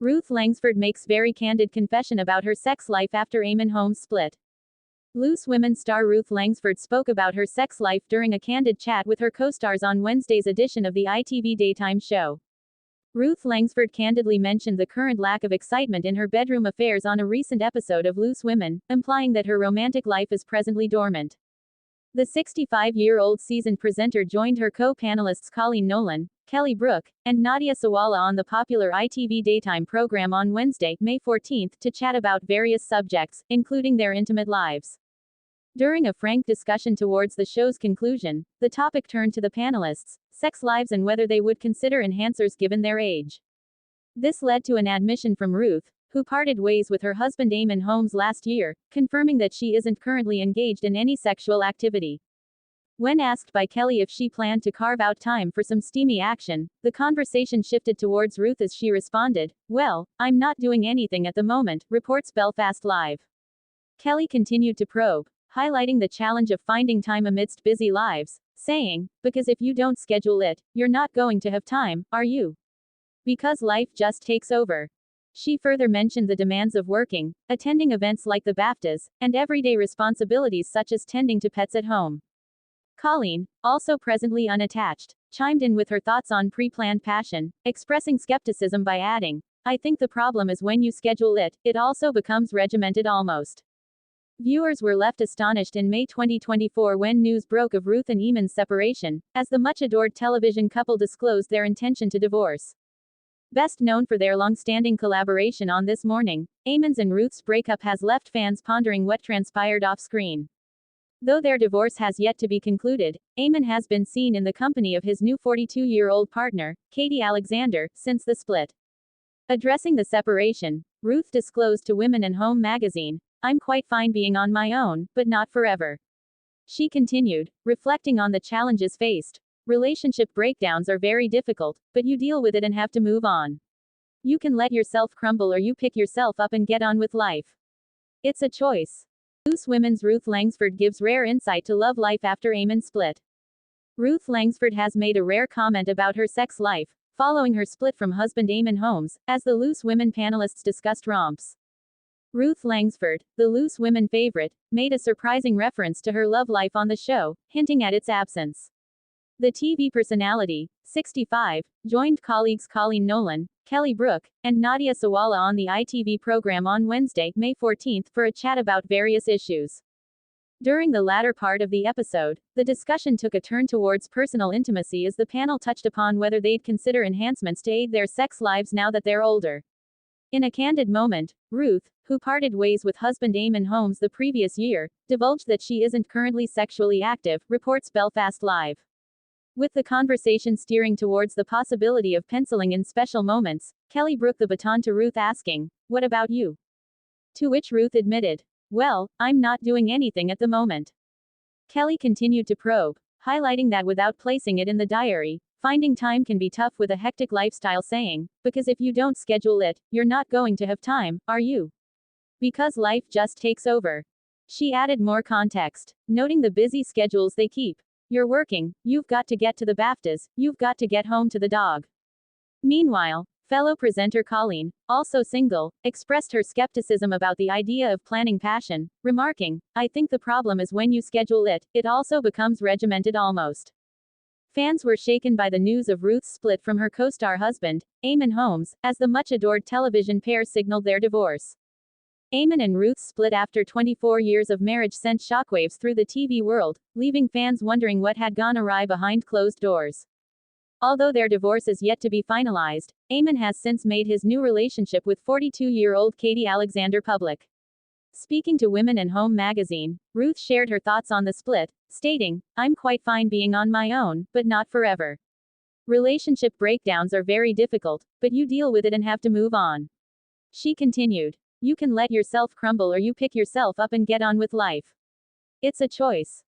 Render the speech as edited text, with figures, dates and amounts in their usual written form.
Ruth Langsford makes very candid confession about her sex life after Eamonn Holmes split. Loose Women star Ruth Langsford spoke about her sex life during a candid chat with her co-stars on Wednesday's edition of the ITV daytime show. Ruth Langsford candidly mentioned the current lack of excitement in her bedroom affairs on a recent episode of Loose Women, implying that her romantic life is presently dormant. The 65-year-old seasoned presenter joined her co-panellists Coleen Nolan, Brook, and Nadia Sawalha on the popular ITV daytime program on Wednesday, May 14, to chat about various subjects, including their intimate lives. During a frank discussion towards the show's conclusion, the topic turned to the panelists' sex lives and whether they would consider enhancers given their age. This led to an admission from Ruth, who parted ways with her husband Eamonn Holmes last year, confirming that she isn't currently engaged in any sexual activity. When asked by Kelly if she planned to carve out time for some steamy action, the conversation shifted towards Ruth as she responded, "Well, I'm not doing anything at the moment," reports Belfast Live. Kelly continued to probe, highlighting the challenge of finding time amidst busy lives, saying, "Because if you don't schedule it, you're not going to have time, are you? Because life just takes over." She further mentioned the demands of working, attending events like the BAFTAs, and everyday responsibilities such as tending to pets at home. Coleen, also presently unattached, chimed in with her thoughts on pre-planned passion, expressing skepticism by adding, "I think the problem is when you schedule it, it also becomes regimented almost." Viewers were left astonished in May 2024 when news broke of Ruth and Eamonn's separation, as the much-adored television couple disclosed their intention to divorce. Best known for their long-standing collaboration on This Morning, Eamonn's and Ruth's breakup has left fans pondering what transpired off-screen. Though their divorce has yet to be concluded, Eamonn has been seen in the company of his new 42-year-old partner, Katie Alexander, since the split. Addressing the separation, Ruth disclosed to Women and Home magazine, "I'm quite fine being on my own, but not forever." She continued, reflecting on the challenges faced. "Relationship breakdowns are very difficult, but you deal with it and have to move on. You can let yourself crumble or you pick yourself up and get on with life. It's a choice." Loose Women's Ruth Langsford gives rare insight to love life after Eamonn's split. Ruth Langsford has made a rare comment about her sex life, following her split from husband Eamonn Holmes, as the Loose Women panelists discussed romps. Ruth Langsford, the Loose Women favorite, made a surprising reference to her love life on the show, hinting at its absence. The TV personality, 65, joined colleagues Coleen Nolan, Brook, and Nadia Sawalha on the ITV program on Wednesday, May 14, for a chat about various issues. During the latter part of the episode, the discussion took a turn towards personal intimacy as the panel touched upon whether they'd consider enhancements to aid their sex lives now that they're older. In a candid moment, Ruth, who parted ways with husband Eamonn Holmes the previous year, divulged that she isn't currently sexually active, reports Belfast Live. With the conversation steering towards the possibility of penciling in special moments, Kelly broke the baton to Ruth asking, "What about you?" To which Ruth admitted, "Well, I'm not doing anything at the moment." Kelly continued to probe, highlighting that without placing it in the diary, finding time can be tough with a hectic lifestyle, saying, "Because if you don't schedule it, you're not going to have time, are you? Because life just takes over." She added more context, noting the busy schedules they keep. "You're working, you've got to get to the BAFTAs, you've got to get home to the dog." Meanwhile, fellow presenter Coleen, also single, expressed her skepticism about the idea of planning passion, remarking, "I think the problem is when you schedule it, it also becomes regimented almost." Fans were shaken by the news of Ruth's split from her co-star husband, Eamonn Holmes, as the much-adored television pair signaled their divorce. Eamonn and Ruth's split after 24 years of marriage sent shockwaves through the TV world, leaving fans wondering what had gone awry behind closed doors. Although their divorce is yet to be finalized, Eamonn has since made his new relationship with 42-year-old Katie Alexander public. Speaking to Women and Home magazine, Ruth shared her thoughts on the split, stating, "I'm quite fine being on my own, but not forever. Relationship breakdowns are very difficult, but you deal with it and have to move on." She continued, "You can let yourself crumble or you pick yourself up and get on with life. It's a choice."